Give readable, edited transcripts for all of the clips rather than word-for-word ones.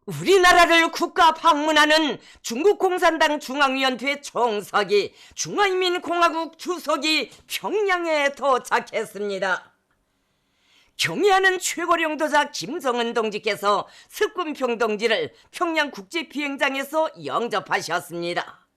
우리나라를 국가 방문하는 중국 공산당 중앙위원회 총석이 중화인민공화국 주석이 평양에 도착했습니다. 경의하는 최고령도자 김정은 동지께서 습근평 동지를 평양국제비행장에서 영접하셨습니다.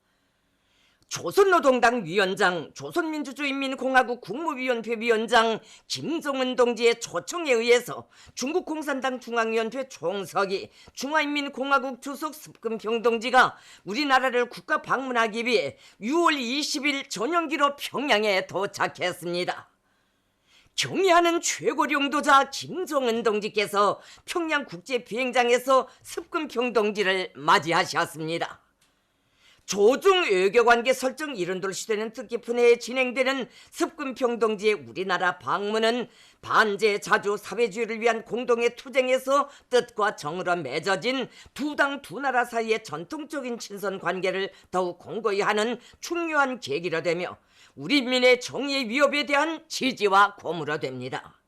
조선노동당 위원장, 조선민주주의인민공화국 국무위원회 위원장 김정은 동지의 초청에 의해서 중국공산당 중앙위원회 총석이 중화인민공화국 주석 습근평 동지가 우리나라를 국가 방문하기 위해 6월 20일 전용기로 평양에 도착했습니다. 경의하는 최고령도자 김정은 동지께서 평양국제비행장에서 습근평 동지를 맞이하셨습니다. 조중 외교관계 설정 이른돌 시대는 뜻깊은 해에 진행되는 습근평 동지의 우리나라 방문은 반제 자주 사회주의를 위한 공동의 투쟁에서 뜻과 정으로 맺어진 두 당 두 나라 사이의 전통적인 친선 관계를 더욱 공고히 하는 중요한 계기로 되며 우리 인민의 정의의 위협에 대한 지지와 고무로 됩니다.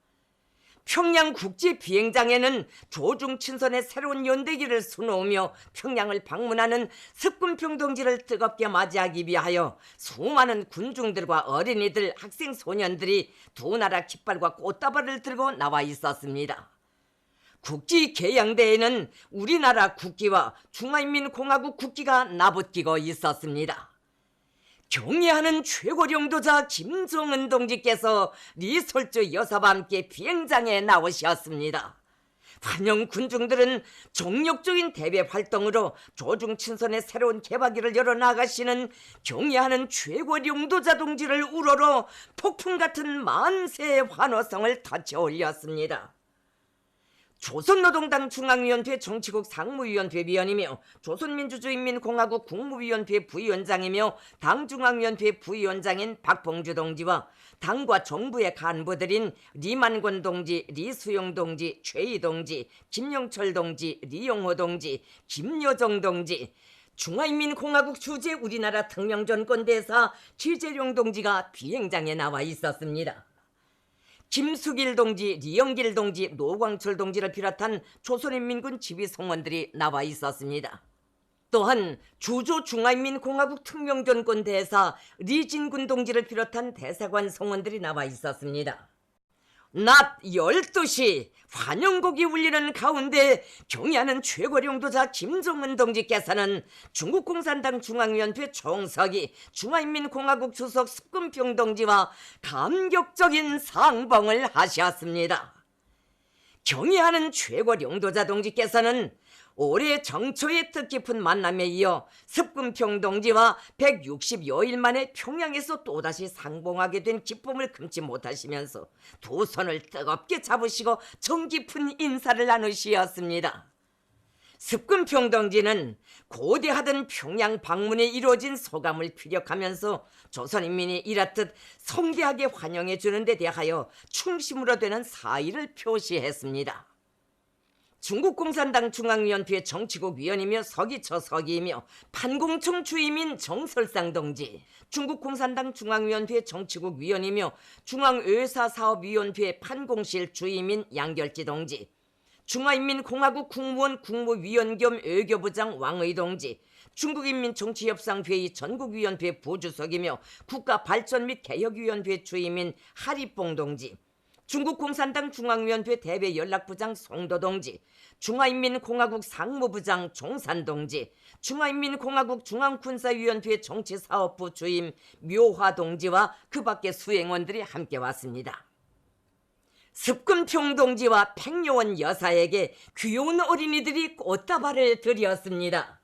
평양국제비행장에는 조중 친선의 새로운 연대기를 수놓으며 평양을 방문하는 습근평 동지를 뜨겁게 맞이하기 위하여 수많은 군중들과 어린이들, 학생, 소년들이 두 나라 깃발과 꽃다발을 들고 나와 있었습니다. 국지개양대에는 우리나라 국기와 중화인민공화국 국기가 나붙기고 있었습니다. 경의하는 최고령도자 김정은 동지께서 리솔주 여사와 함께 비행장에 나오셨습니다. 환영 군중들은 정력적인 대외 활동으로 조중 친선의 새로운 개화기를 열어나가시는 경의하는 최고령도자 동지를 우러러 폭풍 같은 만세의 환호성을 터치 올렸습니다. 조선노동당 중앙위원회 정치국 상무위원회 위원이며 조선민주주의인민공화국 국무위원회 부위원장이며 당중앙위원회 부위원장인 박봉주 동지와 당과 정부의 간부들인 리만권 동지, 리수용 동지, 최희 동지, 김영철 동지, 리용호 동지, 김여정 동지, 중화인민공화국 주재 우리나라 특명전권대사 기재룡 동지가 비행장에 나와 있었습니다. 김수길 동지, 리영길 동지, 노광철 동지를 비롯한 조선인민군 지휘성원들이 나와 있었습니다. 또한 주조 중화인민공화국 특명전권 대사 리진군 동지를 비롯한 대사관 성원들이 나와 있었습니다. 낮 12시 환영곡이 울리는 가운데 경의하는 최고령도자 김정은 동지께서는 중국공산당 중앙위원회 총석이 중화인민공화국 주석 습근평 동지와 감격적인 상봉을 하셨습니다. 경의하는 최고령도자 동지께서는 올해 정초의 뜻깊은 만남에 이어 습근평 동지와 160여일 만에 평양에서 또다시 상봉하게 된 기쁨을 금치 못하시면서 두 손을 뜨겁게 잡으시고 정 깊은 인사를 나누시었습니다. 습근평 동지는 고대하던 평양 방문에 이루어진 소감을 피력하면서 조선인민이 이렇듯 성대하게 환영해 주는 데 대하여 충심으로 되는 사의를 표시했습니다. 중국공산당 중앙위원회 정치국 위원이며 서기처 서기이며 판공청 주임인 정설상 동지, 중국공산당 중앙위원회 정치국 위원이며 중앙외사사업위원회 판공실 주임인 양결지 동지, 중화인민공화국 국무원 국무위원 겸 외교부장 왕의 동지, 중국인민정치협상회의 전국위원회 부주석이며 국가발전 및 개혁위원회 주임인 하리뽕 동지, 중국공산당 중앙위원회 대외연락부장 송도 동지, 중화인민공화국 상무부장 종산 동지, 중화인민공화국 중앙군사위원회 정치사업부 주임 묘화 동지와 그 밖의 수행원들이 함께 왔습니다. 습근평 동지와 팽요원 여사에게 귀여운 어린이들이 꽃다발을 드렸습니다.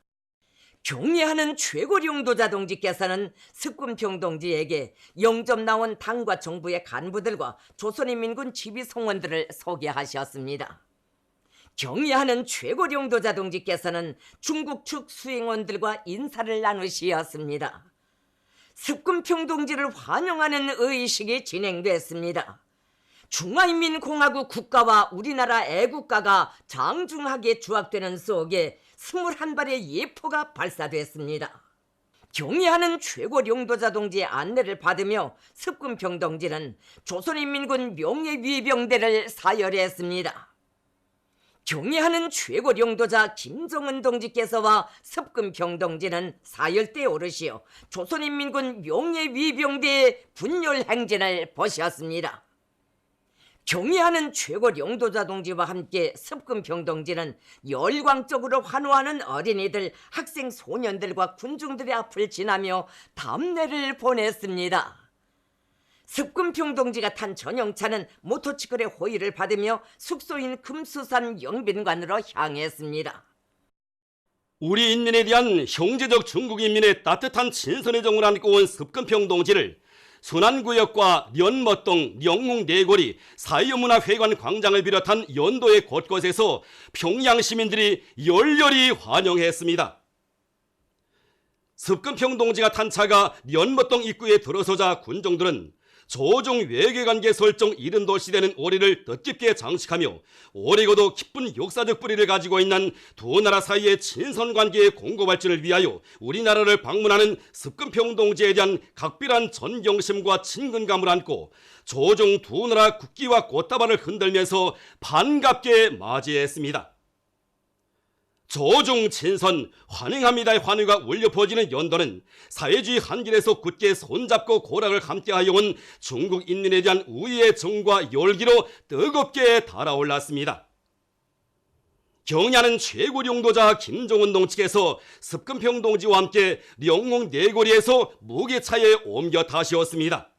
경의하는 최고령도자 동지께서는 습근평 동지에게 영접 나온 당과 정부의 간부들과 조선인민군 지휘성원들을 소개하셨습니다. 경의하는 최고령도자 동지께서는 중국 측 수행원들과 인사를 나누시었습니다. 습근평 동지를 환영하는 의식이 진행됐습니다. 중화인민공화국 국가와 우리나라 애국가가 장중하게 주악되는 속에 21발의 예포가 발사됐습니다. 경의하는 최고령도자 동지의 안내를 받으며 습근평 동지는 조선인민군 명예위병대를 사열했습니다. 경애하는 최고領도자 김정은 동지께서와 습근평 동지는 사열대 오르시어 조선인민군 용예위병대의 분열 행진을 보셨습니다. 경애하는 최고領도자 동지와 함께 습근평 동지는 열광적으로 환호하는 어린이들, 학생, 소년들과 군중들의 앞을 지나며 담례를 보냈습니다. 습근평 동지가 탄 전용차는 모터치클의 호의를 받으며 숙소인 금수산 영빈관으로 향했습니다. 우리 인민에 대한 형제적 중국 인민의 따뜻한 친선의 정을 안고 온 습근평 동지를 순안구역과 련머동, 영웅내고리, 사회문화회관 광장을 비롯한 연도의 곳곳에서 평양 시민들이 열렬히 환영했습니다. 습근평 동지가 탄 차가 련머동 입구에 들어서자 군중들은 조중 외교관계 설정 70도 시대는 올해를 뜻깊게 장식하며 오래고도 깊은 역사적 뿌리를 가지고 있는 두 나라 사이의 친선관계의 공고 발전을 위하여 우리나라를 방문하는 습근평 동지에 대한 각별한 존경심과 친근감을 안고 조중 두 나라 국기와 꽃다발을 흔들면서 반갑게 맞이했습니다. 조중 친선 환영합니다의 환호가 울려 퍼지는 연도는 사회주의 한길에서 굳게 손잡고 고락을 함께하여 온 중국 인민에 대한 우애의 정과 열기로 뜨겁게 달아올랐습니다. 경애하는 최고領도자 김정은 동지께서 습근평 동지와 함께 영웅내고리에서 무게차에 옮겨 타시었습니다.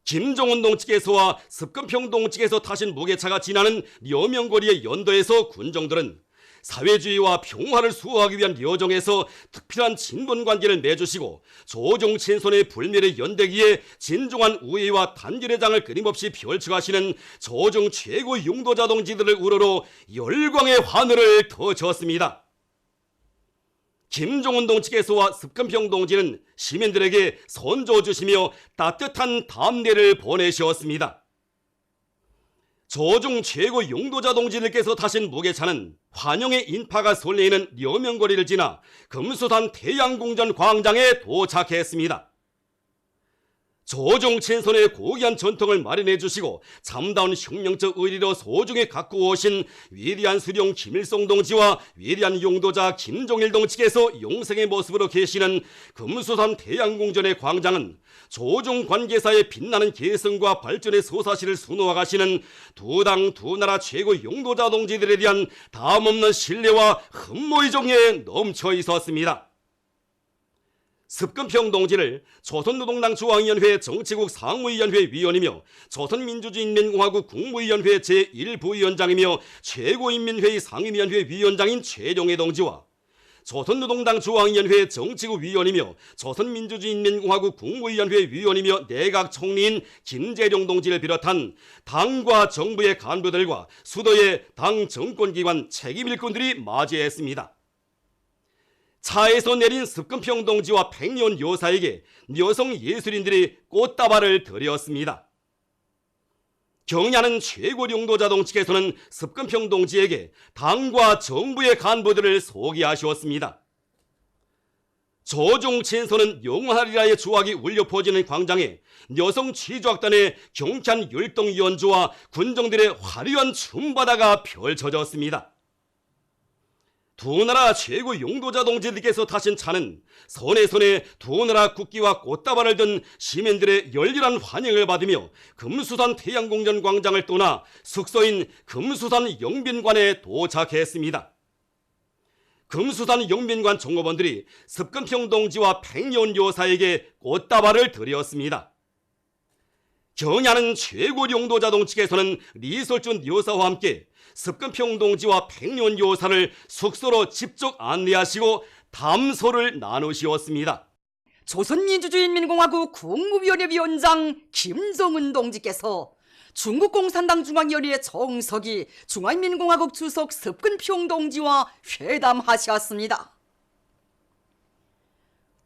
김정은 동지께서와 습근평 동지께서 타신 무게차가 지나는 려명거리의 연도에서 군정들은 사회주의와 평화를 수호하기 위한 여정에서 특별한 친분관계를 맺으시고 조중 친선의 불멸의 연대기에 진중한 우애와 단결의 장을 끊임없이 펼쳐가시는 조중 최고領도자 동지들을 우러러 열광의 환호를 터쳤습니다. 김정은 동지께서와 습근평 동지는 시민들에게 선조 주시며 따뜻한 담례를 보내셨습니다. 조중 최고領도자 동지들께서 타신 무게차는 환영의 인파가 설레이는 려명거리를 지나 금수산 태양궁전 광장에 도착했습니다. 조중 친선의 고귀한 전통을 마련해 주시고 참다운 혁명적 의리로 소중히 갖고 오신 위대한 수령 김일성 동지와 위대한 용도자 김종일 동지께서 용생의 모습으로 계시는 금수산 태양궁전의 광장은 조중 관계사의 빛나는 개성과 발전의 소사시를 수놓아 가시는 두 당 두 나라 최고 용도자 동지들에 대한 다음없는 신뢰와 흠모의정에 넘쳐 있었습니다. 습근평 동지를 조선노동당 중앙위원회 정치국 상무위원회 위원이며 조선민주주의인민공화국 국무위원회 제1부위원장이며 최고인민회의 상임위원회 위원장인 최종애 동지와 조선노동당 중앙위원회 정치국 위원이며 조선민주주의인민공화국 국무위원회 위원이며 내각총리인 김재룡 동지를 비롯한 당과 정부의 간부들과 수도의 당 정권기관 책임일꾼들이 맞이했습니다. 차에서 내린 습근평 동지와 백년 여사에게 여성 예술인들이 꽃다발을 드렸습니다. 경애하는 최고領도자 동지께서는 습근평 동지에게 당과 정부의 간부들을 소개하셨습니다. 조중 친선은 영원하리라의 주악이 울려 퍼지는 광장에 여성 취조악단의 경쾌한 율동 연주와 군정들의 화려한 춤바다가 펼쳐졌습니다. 두 나라 최고領도자 동지들께서 타신 차는 손에 두 나라 국기와 꽃다발을 든 시민들의 열렬한 환영을 받으며 금수산 태양궁전 광장을 떠나 숙소인 금수산 영빈관에 도착했습니다. 금수산 영빈관 종업원들이 습근평 동지와 백년 여사에게 꽃다발을 드렸습니다. 경애하는 최고領도자 동지께서는 리설준 여사와 함께 습근평 동지와 백년 여사를 숙소로 직접 안내하시고 담소를 나누시었습니다. 조선민주주의인민공화국 국무위원회 위원장 김정은 동지께서 중국공산당 중앙위원회 정석이 중화인민공화국 주석 습근평 동지와 회담하셨습니다.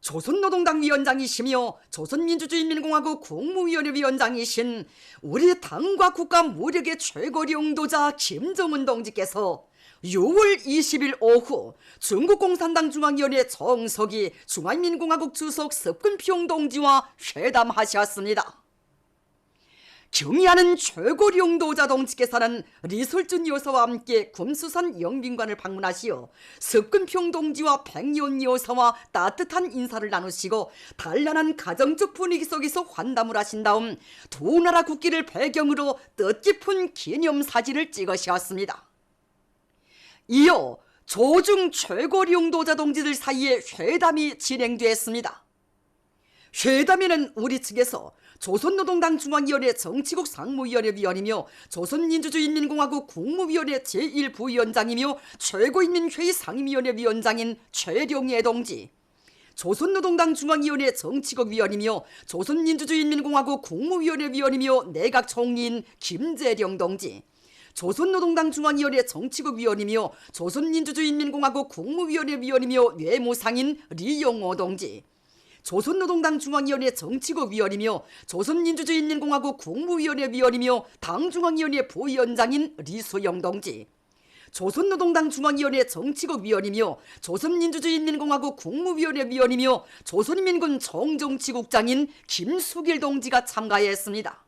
조선노동당 위원장이시며 조선민주주의인민공화국 국무위원회 위원장이신 우리 당과 국가 무력의 최고領도자 김정은 동지께서 6월 20일 오후 중국공산당 중앙위원회 정석이 중화인민공화국 주석 습근평 동지와 회담하셨습니다. 경의하는 최고 용도자 동지께서는 리설준 여사와 함께 금수산 영빈관을 방문하시어 석근평 동지와 백년 여사와 따뜻한 인사를 나누시고 단란한 가정적 분위기 속에서 환담을 하신 다음 두 나라 국기를 배경으로 뜻깊은 기념사진을 찍으셨습니다. 이어 조중 최고 용도자 동지들 사이에 회담이 진행되었습니다. 회담에는 우리 측에서 조선노동당 중앙위원회 정치국 상무위원회 위원이며 조선민주주의인민공화국 국무위원회 제1부위원장이며 최고인민회의 상임위원회 위원장인 최룡예 동지, 조선노동당 중앙위원회 정치국 위원이며 조선민주주의인민공화국 국무위원회 위원이며 내각총리인 김재령 동지, 조선노동당 중앙위원회 정치국 위원이며 조선민주주의인민공화국 국무위원회 위원이며 외무상인 리용호 동지, 조선노동당 중앙위원회 정치국 위원이며 조선민주주의인민공화국 국무위원회 위원이며 당중앙위원회 부위원장인 리수영 동지, 조선노동당 중앙위원회 정치국 위원이며 조선민주주의인민공화국 국무위원회 위원이며 조선인민군 정정치국장인 김수길 동지가 참가했습니다.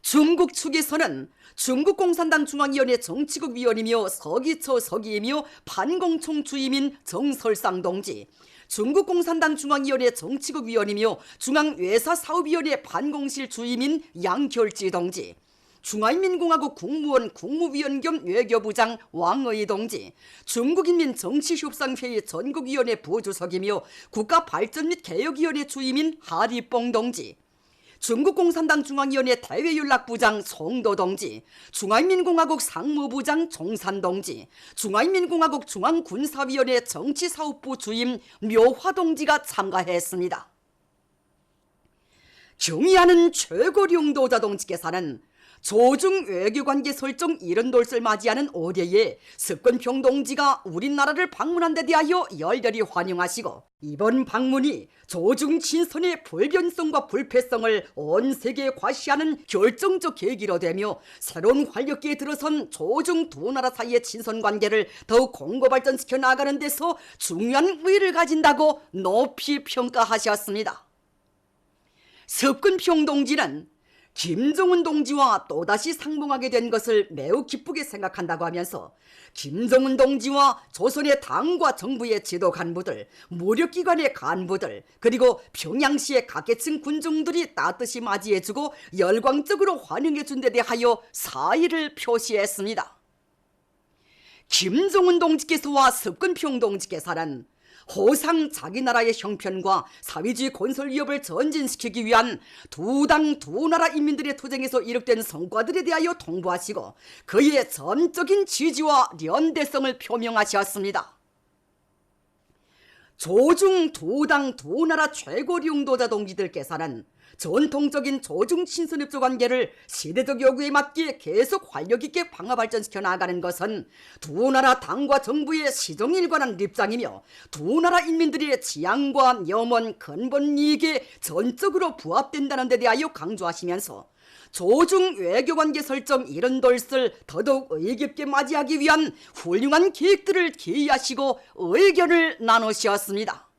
중국 측에서는 중국공산당 중앙위원회 정치국 위원이며 서기처 서기이며 반공총 주임인 정설상 동지, 중국공산당 중앙위원회 정치국 위원이며 중앙외사사업위원회 반공실 주임인 양결지 동지, 중화인민공화국 국무원 국무위원 겸 외교부장 왕의 동지, 중국인민정치협상회의 전국위원회 부주석이며 국가발전 및 개혁위원회 주임인 하리뽕 동지, 중국공산당 중앙위원회 대외연락부장 송도 동지, 중화인민공화국 상무부장 종산 동지, 중화인민공화국 중앙군사위원회 정치사업부 주임 묘화 동지가 참가했습니다. 경의하는 최고 용도자 동지께서는 조중 외교관계 설정 70돌을 맞이하는 올해에 석근평 동지가 우리나라를 방문한 데 대하여 열렬히 환영하시고, 이번 방문이 조중 친선의 불변성과 불패성을 온 세계에 과시하는 결정적 계기로 되며 새로운 활력기에 들어선 조중 두 나라 사이의 친선관계를 더욱 공고 발전시켜 나가는 데서 중요한 의의를 가진다고 높이 평가하셨습니다. 석근평 동지는 김정은 동지와 또다시 상봉하게 된 것을 매우 기쁘게 생각한다고 하면서 김정은 동지와 조선의 당과 정부의 지도 간부들, 무력기관의 간부들, 그리고 평양시의 각계층 군중들이 따뜻이 맞이해주고 열광적으로 환영해준 데 대하여 사의를 표시했습니다. 김정은 동지께서와 석근평 동지께서는 호상 자기 나라의 형편과 사회주의 건설 위협을 전진시키기 위한 두 당 두 나라 인민들의 투쟁에서 이룩된 성과들에 대하여 통보하시고 그의 전적인 지지와 연대성을 표명하셨습니다. 조중 두 당 두 나라 최고 용도자 동지들께서는 전통적인 조중 친선협조 관계를 시대적 요구에 맞게 계속 활력 있게 방화 발전시켜 나가는 것은 두 나라 당과 정부의 시정일관한 입장이며 두 나라 인민들의 지향과 염원, 근본 이익에 전적으로 부합된다는 데 대하여 강조하시면서 조중 외교관계 설정 70돌을 더더욱 의깊게 맞이하기 위한 훌륭한 계획들을 기의하시고 의견을 나누셨습니다.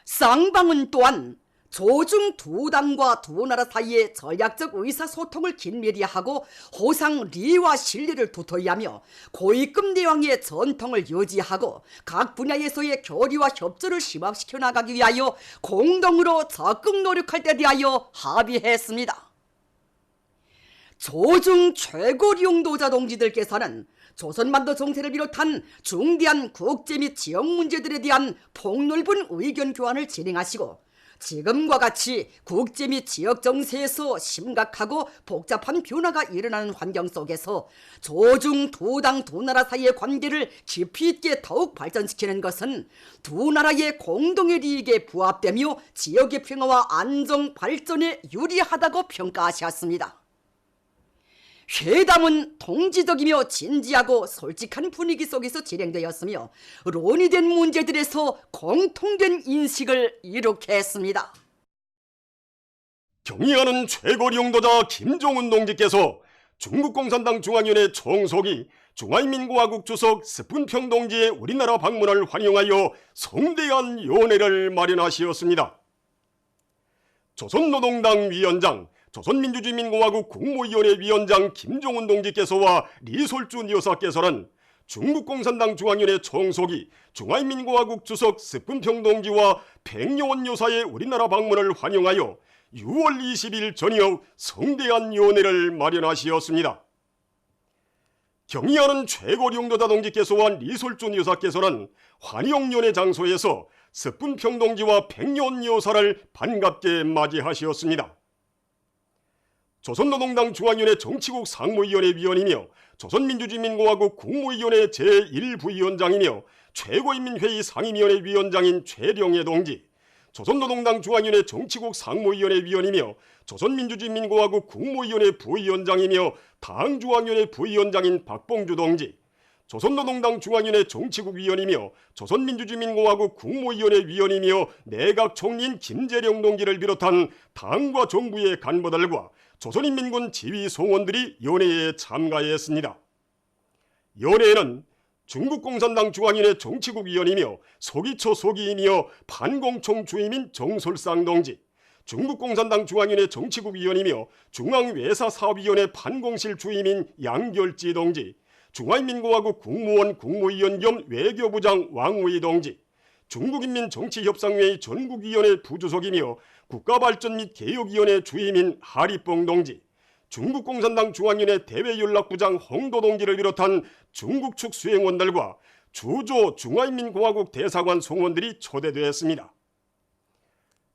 쌍방은 또한 조중 두 당과 두 나라 사이의 전략적 의사소통을 긴밀히 하고 호상 리와 신뢰를 두터이 하며 고위급 내왕의 전통을 유지하고 각 분야에서의 교류와 협조를 심화시켜 나가기 위하여 공동으로 적극 노력할 데 대하여 합의했습니다. 조중 최고 용도자 동지들께서는 조선반도 정세를 비롯한 중대한 국제 및 지역 문제들에 대한 폭넓은 의견 교환을 진행하시고 지금과 같이 국제 및 지역 정세에서 심각하고 복잡한 변화가 일어나는 환경 속에서 조중 두 당 두 나라 사이의 관계를 깊이 있게 더욱 발전시키는 것은 두 나라의 공동의利益에 부합되며 지역의 평화와 안정 발전에 유리하다고 평가하셨습니다. 회담은 동지적이며 진지하고 솔직한 분위기 속에서 진행되었으며 논의된 문제들에서 공통된 인식을 이룩했습니다. 경의하는 최고 용도자 김정은 동지께서 중국공산당 중앙위원회 총석이 중화인민공화국 주석 스푼평 동지의 우리나라 방문을 환영하여 성대한 연회를 마련하시었습니다. 조선노동당 위원장 조선민주주의민공화국 국무위원회 위원장 김종운 동지께서와 리솔준 여사께서는 중국공산당 중앙위원회 총석이 중화인민공화국 주석 스푼평 동지와 백여원 여사의 우리나라 방문을 환영하여 6월 20일 저녁 성대한 연회를 마련하시었습니다. 경의하는 최고령도자 동지께서와 리솔준 여사께서는 환영연회 장소에서 스푼평 동지와 백여원 여사를 반갑게 맞이하시었습니다. 조선노동당 중앙위원회 정치국 상무위원회 위원이며 조선민주주의민공화국 국무위원회 제1부위원장이며 최고인민회의 상임위원회 위원장인 최령해 동지, 조선노동당 중앙위원회 정치국 상무위원회 위원이며 조선민주주의민공화국 국무위원회 부위원장이며 당중앙위원회 부위원장인 박봉주 동지, 조선노동당 중앙위원회 정치국 위원이며 조선민주주의민공화국 국무위원회 위원이며 내각총리인 김재령 동지를 비롯한 당과 정부의 간부들과 조선인민군 지휘 성원들이 연회에 참가했습니다. 연회에는 중국공산당 중앙위원회 정치국 위원이며 서기초 서기이며 반공총 주임인 정솔상 동지, 중국공산당 중앙위원회 정치국 위원이며 중앙외사사업위원회 반공실 주임인 양결지 동지, 중화인민공화국 국무원 국무위원 겸 외교부장 왕의 동지, 중국인민정치협상회의 전국위원회 부주석이며 국가발전 및 개혁위원회 주임인 하리뽕 동지, 중국공산당 중앙위원회 대외연락부장 홍도 동지를 비롯한 중국 측 수행원들과 주조 중화인민공화국 대사관 성원들이 초대되었습니다.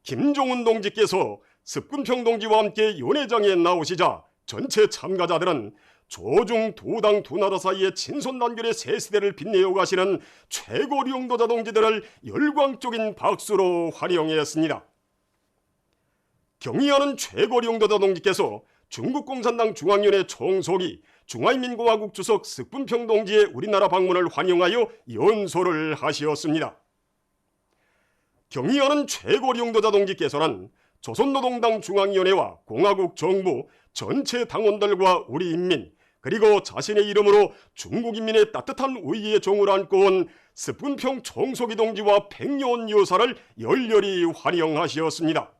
김종운 동지께서 습근평 동지와 함께 연회장에 나오시자 전체 참가자들은 조중 두 당 두 나라 사이의 친손단결의 새 시대를 빛내어 가시는 최고령도자 동지들을 열광적인 박수로 환영했습니다. 경의하는 최고령도자 동지께서 중국공산당 중앙위원회 총석이 중화인민공화국 주석 습분평 동지의 우리나라 방문을 환영하여 연소를 하시었습니다. 경의하는 최고령도자 동지께서는 조선노동당 중앙위원회와 공화국 정부 전체 당원들과 우리 인민 그리고 자신의 이름으로 중국 인민의 따뜻한 의의에 종을 안고 온 습분평 총석이 동지와 백여원 여사를 열렬히 환영하시었습니다.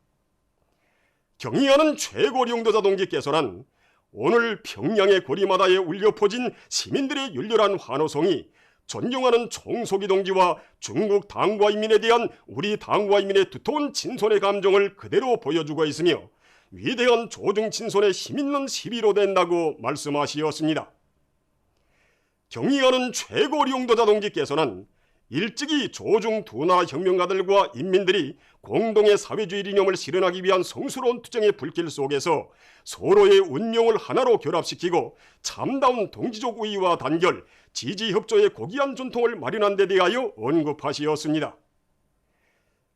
경의하는 최고령도자 동지께서는 오늘 평양의 거리마다에 울려 퍼진 시민들의 열렬한 환호성이 존경하는 총석이 동지와 중국 당과 인민에 대한 우리 당과 인민의 두터운 친손의 감정을 그대로 보여주고 있으며 위대한 조중 친손의 힘있는 시비로 된다고 말씀하시었습니다. 경의하는 최고령도자 동지께서는 일찍이 조중 두 나라 혁명가들과 인민들이 공동의 사회주의 이념을 실현하기 위한 성스러운 투쟁의 불길 속에서 서로의 운명을 하나로 결합시키고 참다운 동지적 우위와 단결, 지지협조의 고귀한 전통을 마련한 데 대하여 언급하시었습니다.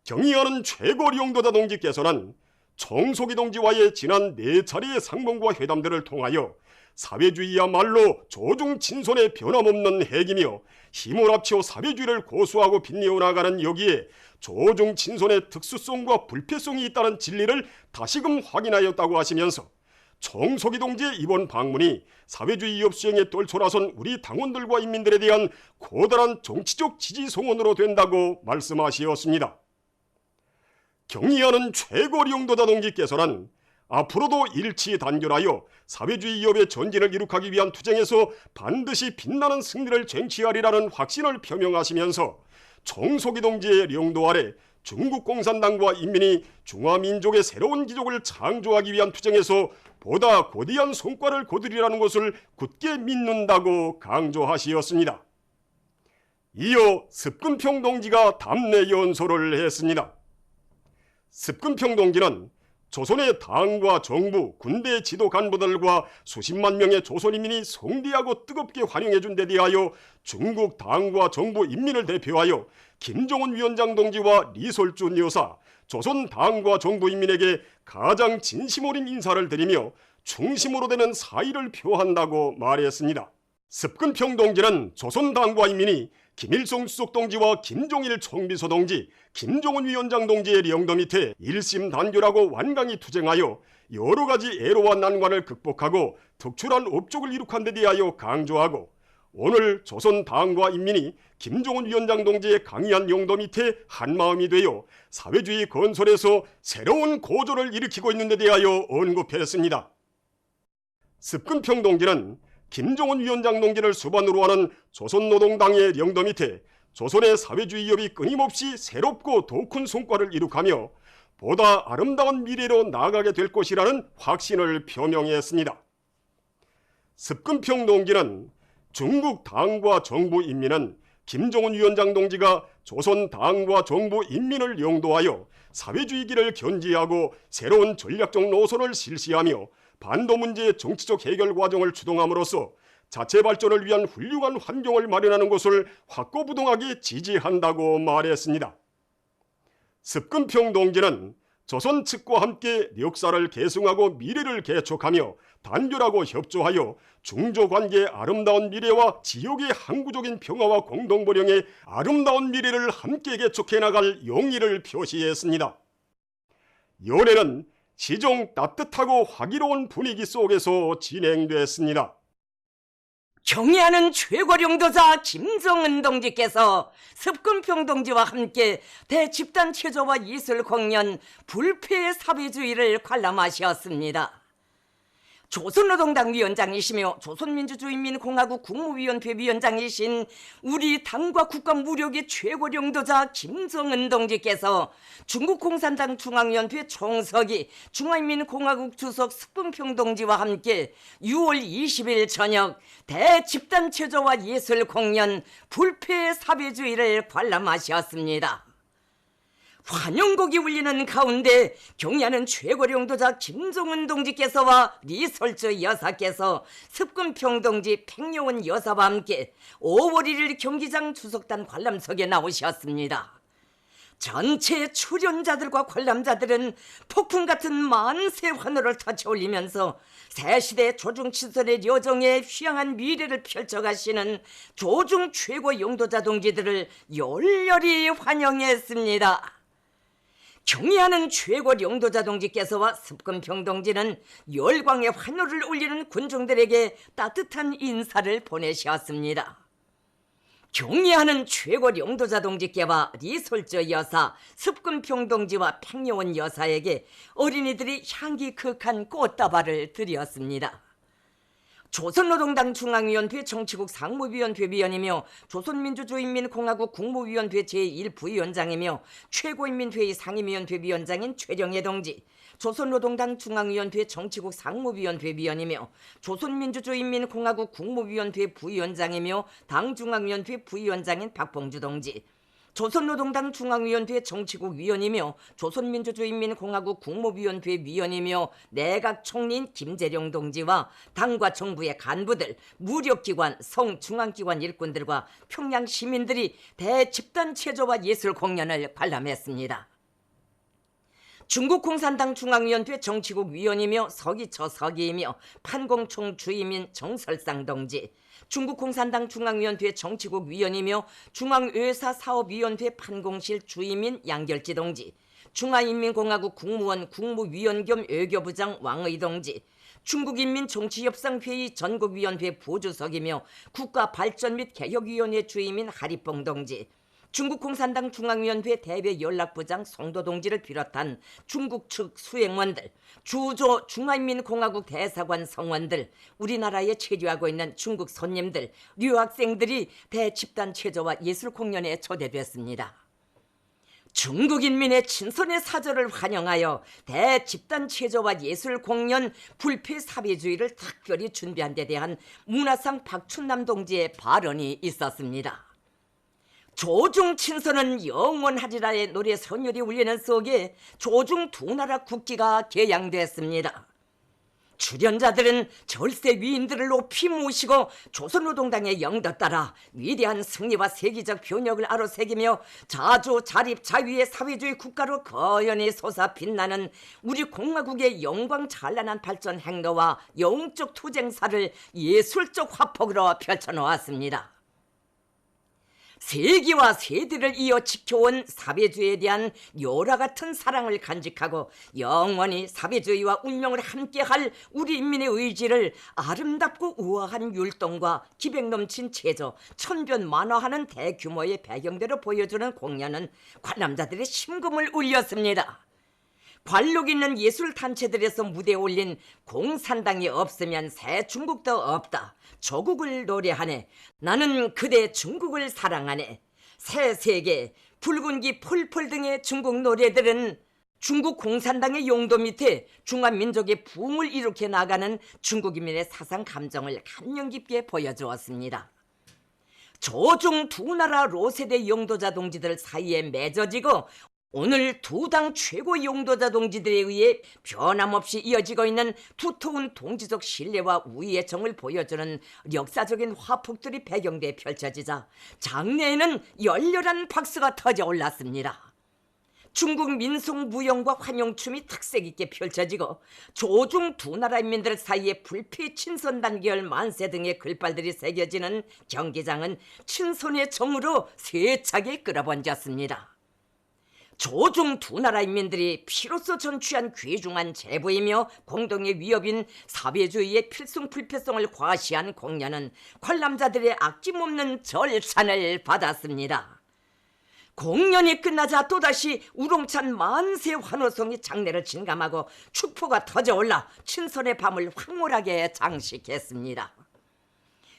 경의하는 최고령도자 동지께서는 총석이 동지와의 지난 4차례의 상봉과 회담들을 통하여 사회주의야말로 조중 친손의 변함없는 핵이며 힘을 합쳐 사회주의를 고수하고 빛내어 나가는 여기에 조중 친손의 특수성과 불패성이 있다는 진리를 다시금 확인하였다고 하시면서 총석이 동지의 이번 방문이 사회주의 위협 수행에 떨쳐나선 우리 당원들과 인민들에 대한 고달한 정치적 지지 성원으로 된다고 말씀하시었습니다. 경의하는 최고령도자 동지께서는 앞으로도 일치 단결하여 사회주의 위협의 전진을 이룩하기 위한 투쟁에서 반드시 빛나는 승리를 쟁취하리라는 확신을 표명하시면서 총석이 동지의 령도 아래 중국 공산당과 인민이 중화민족의 새로운 기족을 창조하기 위한 투쟁에서 보다 거대한 성과를 거두리라는 것을 굳게 믿는다고 강조하시었습니다. 이어 습근평 동지가 답례 연설을 했습니다. 습근평 동지는 조선의 당과 정부, 군대 지도 간부들과 수십만 명의 조선인민이 성대하고 뜨겁게 환영해준 데 대하여 중국 당과 정부 인민을 대표하여 김종운 위원장 동지와 리솔준 여사, 조선 당과 정부 인민에게 가장 진심 어린 인사를 드리며 충심으로 되는 사의를 표한다고 말했습니다. 습근평 동지는 조선 당과 인민이 김일성 수석 동지와 김종일 총비서 동지, 김종운 위원장 동지의 령도 밑에 일심단결하고 완강히 투쟁하여 여러 가지 애로와 난관을 극복하고 특출한 업적을 이룩한 데 대하여 강조하고 오늘 조선 당과 인민이 김정은 위원장 동지의 강의한 용도 밑에 한마음이 되어 사회주의 건설에서 새로운 고조를 일으키고 있는 데 대하여 언급했습니다. 습근평 동지는 김정은 위원장 동지를 수반으로 하는 조선노동당의 영도 밑에 조선의 사회주의협이 끊임없이 새롭고 더 큰 성과를 이룩하며 보다 아름다운 미래로 나아가게 될 것이라는 확신을 표명했습니다. 습근평 동지는 중국 당과 정부 인민은 김정은 위원장 동지가 조선 당과 정부 인민을 영도하여 사회주의기를 견지하고 새로운 전략적 노선을 실시하며 반도 문제의 정치적 해결 과정을 주동함으로써 자체 발전을 위한 훌륭한 환경을 마련하는 것을 확고부동하게 지지한다고 말했습니다. 습근평 동지는 조선 측과 함께 역사를 계승하고 미래를 개척하며 단결하고 협조하여 중조관계의 아름다운 미래와 지역의 항구적인 평화와 공동번영의 아름다운 미래를 함께 개척해 나갈 용의를 표시했습니다. 연회는 시종 따뜻하고 화기로운 분위기 속에서 진행됐습니다. 경의하는 최고령도자 김정은 동지께서 습근평 동지와 함께 대집단 체조와 예술 공연 불패의 사회주의를 관람하셨습니다. 조선노동당 위원장이시며 조선민주주의인민공화국 국무위원회 위원장이신 우리 당과 국가 무력의 최고령도자 김정은 동지께서 중국공산당 중앙위원회 총서기 중화인민공화국 주석 습근평 동지와 함께 6월 20일 저녁 대집단체조와 예술공연 불패의 사회주의를 관람하셨습니다. 환영곡이 울리는 가운데 경의하는 최고령도자 김정은 동지께서와 리설주 여사께서 습근평 동지 팽여원 여사와 함께 5월 1일 경기장 주석단 관람석에 나오셨습니다. 전체 출연자들과 관람자들은 폭풍 같은 만세 환호를 터쳐올리면서 새시대 조중친선의 여정에 휘황한 미래를 펼쳐가시는 조중 최고 영도자 동지들을 열렬히 환영했습니다. 경의하는 최고 영도자 동지께서와 습근평 동지는 열광의 환호를 올리는 군중들에게 따뜻한 인사를 보내셨습니다. 경의하는 최고 영도자 동지께와 리솔저 여사, 습근평 동지와 팽여원 여사에게 어린이들이 향기 극한 꽃다발을 드렸습니다. 조선노동당 중앙위원회 정치국 상무위원회 위원이며 조선민주주의인민공화국 국무위원회 제1부위원장이며 최고인민회의 상임위원회 위원장인 최령해 동지, 조선노동당 중앙위원회 정치국 상무위원회 위원이며 조선민주주의인민공화국 국무위원회 부위원장이며 당중앙위원회 부위원장인 박봉주 동지, 조선노동당 중앙위원회 정치국 위원이며 조선민주주의인민공화국 국무위원회 위원이며 내각총리인 김재룡 동지와 당과 정부의 간부들, 무력기관, 성중앙기관 일꾼들과 평양 시민들이 대집단체조와 예술 공연을 관람했습니다. 중국공산당 중앙위원회 정치국 위원이며 서기처 서기이며 판공총 주임인 정설상 동지, 중국공산당 중앙위원회 정치국 위원이며 중앙외사사업위원회 판공실 주임인 양결지 동지, 중화인민공화국 국무원 국무위원 겸 외교부장 왕의 동지, 중국인민정치협상회의 전국위원회 부주석이며 국가발전 및 개혁위원회 주임인 하리뽕 동지, 중국공산당 중앙위원회 대외연락부장 송도 동지를 비롯한 중국 측 수행원들, 주조 중화인민공화국 대사관 성원들, 우리나라에 체류하고 있는 중국 손님들,留학생들이 대집단체조와 예술공연에 초대됐습니다. 중국인민의 친선의 사절을 환영하여 대집단체조와 예술공연 불패사회주의를 특별히 준비한 데 대한 문화상 박춘남 동지의 발언이 있었습니다. 조중 친선은 영원하리라의 노래 선율이 울리는 속에 조중 두 나라 국기가 개양됐습니다. 출연자들은 절세 위인들을 높이 모시고 조선노동당의 영도 따라 위대한 승리와 세계적 변혁을 아로새기며 자주 자립 자유의 사회주의 국가로 거연히 솟아 빛나는 우리 공화국의 영광 찬란한 발전 행로와 영적 투쟁사를 예술적 화폭으로 펼쳐놓았습니다. 세기와 세대를 이어 지켜온 사회주의에 대한 열화 같은 사랑을 간직하고 영원히 사회주의와 운명을 함께할 우리 인민의 의지를 아름답고 우아한 율동과 기백 넘친 체조, 천변만화하는 대규모의 배경대로 보여주는 공연은 관람자들의 심금을 울렸습니다. 관록 있는 예술단체들에서 무대에 올린 공산당이 없으면 새 중국도 없다. 조국을 노래하네. 나는 그대 중국을 사랑하네. 새 세계, 붉은기 폴폴 등의 중국 노래들은 중국 공산당의 용도 밑에 중화민족의 부흥을 일으켜 나가는 중국인민의 사상 감정을 감명 깊게 보여주었습니다. 조중 두 나라 로세대 용도자 동지들 사이에 맺어지고 오늘 두 당 최고 용도자 동지들에 의해 변함없이 이어지고 있는 두터운 동지적 신뢰와 우위의 정을 보여주는 역사적인 화폭들이 배경돼 펼쳐지자 장내에는 열렬한 박수가 터져 올랐습니다. 중국 민속 무용과 환영춤이 특색 있게 펼쳐지고 조중 두 나라 인민들 사이에 불피 친선 단결 만세 등의 글발들이 새겨지는 경기장은 친선의 정으로 세차게 끌어번졌습니다. 조중 두 나라 인민들이 피로써 전취한 귀중한 제보이며 공동의 위협인 사회주의의 필승불패성을 과시한 공연은 관람자들의 아낌없는 절찬을 받았습니다. 공연이 끝나자 또다시 우렁찬 만세 환호성이 장내를 진감하고 축포가 터져올라 친선의 밤을 황홀하게 장식했습니다.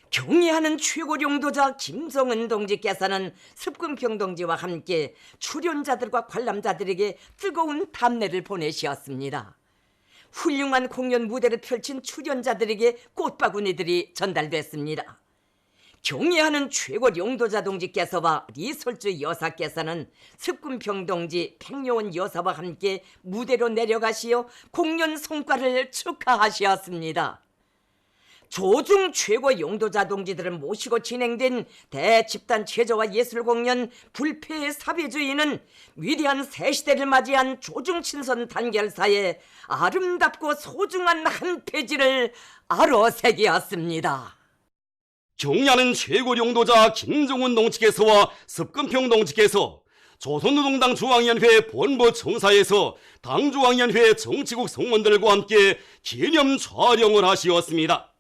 경애하는 최고 용도자 김정은 동지께서는 습금평 동지와 함께 출연자들과 관람자들에게 뜨거운 답례를 보내시었습니다. 훌륭한 공연 무대를 펼친 출연자들에게 꽃바구니들이 전달됐습니다. 경애하는 최고 용도자 동지께서와 리솔주 여사께서는 습금평 동지 팽요원 여사와 함께 무대로 내려가시어 공연 성과를 축하하셨습니다. 조중 최고 용도자 동지들을 모시고 진행된 대집단 체조와 예술공연 불패의 사회주의는 위대한 새 시대를 맞이한 조중 친선 단결사의 아름답고 소중한 한 페이지를 아로새기었습니다. 경애하는 최고 용도자 김정은 동지께서와 습금평 동지께서 조선노동당 중앙위원회 본부 청사에서 당중앙위원회 정치국 성원들과 함께 기념 촬영을 하시었습니다.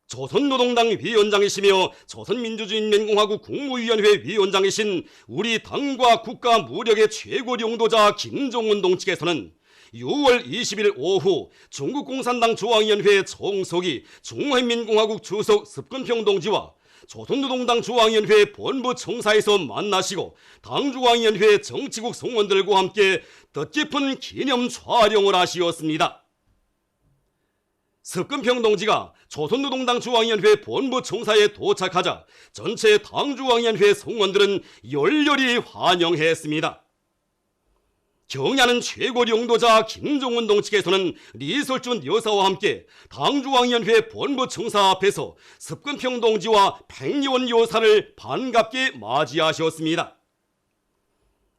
조선노동당 위원장이시며 조선민주주의인민공화국 국무위원회 위원장이신 우리 당과 국가 무력의 최고 용도자 김정은 동지께서는 6월 20일 오후 중국공산당 중앙위원회 총석이 중화인민공화국 주석 습금평 동지와 조선노동당 중앙위원회 본부 청사에서 만나시고 당중앙위원회 정치국 성원들과 함께 뜻깊은 기념 촬영을 하시었습니다. 습금평 동지가 조선노동당 중앙위원회 본부 청사에 도착하자 전체 당중앙위원회 성원들은 열렬히 환영했습니다. 경애하는 최고 용도자 김정은 동지께서는 리설준 여사와 함께 당중앙위원회 본부 청사 앞에서 습금평 동지와 팽요원 여사를 반갑게 맞이하셨습니다.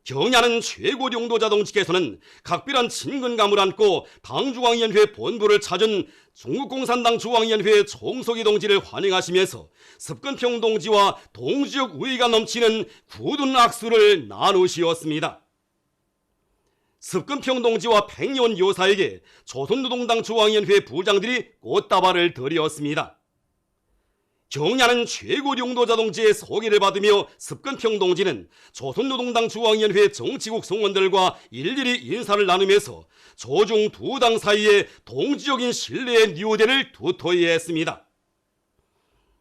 경애하는 최고 용도자 동지께서는 각별한 친근감을 안고 당중앙위원회 본부를 찾은 중국공산당 중앙위원회 총석이 동지를 환영하시면서 습금평 동지와 동지적 우위가 넘치는 굳은 악수를 나누시었습니다. 습금평 동지와 팽요원 여사에게 조선노동당 중앙위원회 부장들이 꽃다발을 드렸습니다. 경애하는 최고 용도자 동지의 소개를 받으며 습금평 동지는 조선노동당 중앙위원회 정치국 성원들과 일일이 인사를 나누면서 조중 두 당 사이에 동지적인 신뢰의 뉴대를 두터이 했습니다.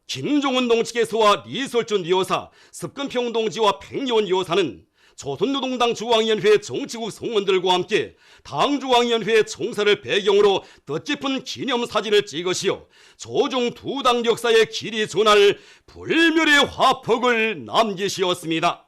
김정은 동지께서와 리설준 여사, 습금평 동지와 팽요원 여사는 조선노동당 중앙위원회 정치국 성원들과 함께 당중앙위원회 총사를 배경으로 뜻깊은 기념사진을 찍으시어 조중 두 당 역사의 길이 전할 불멸의 화폭을 남기시었습니다.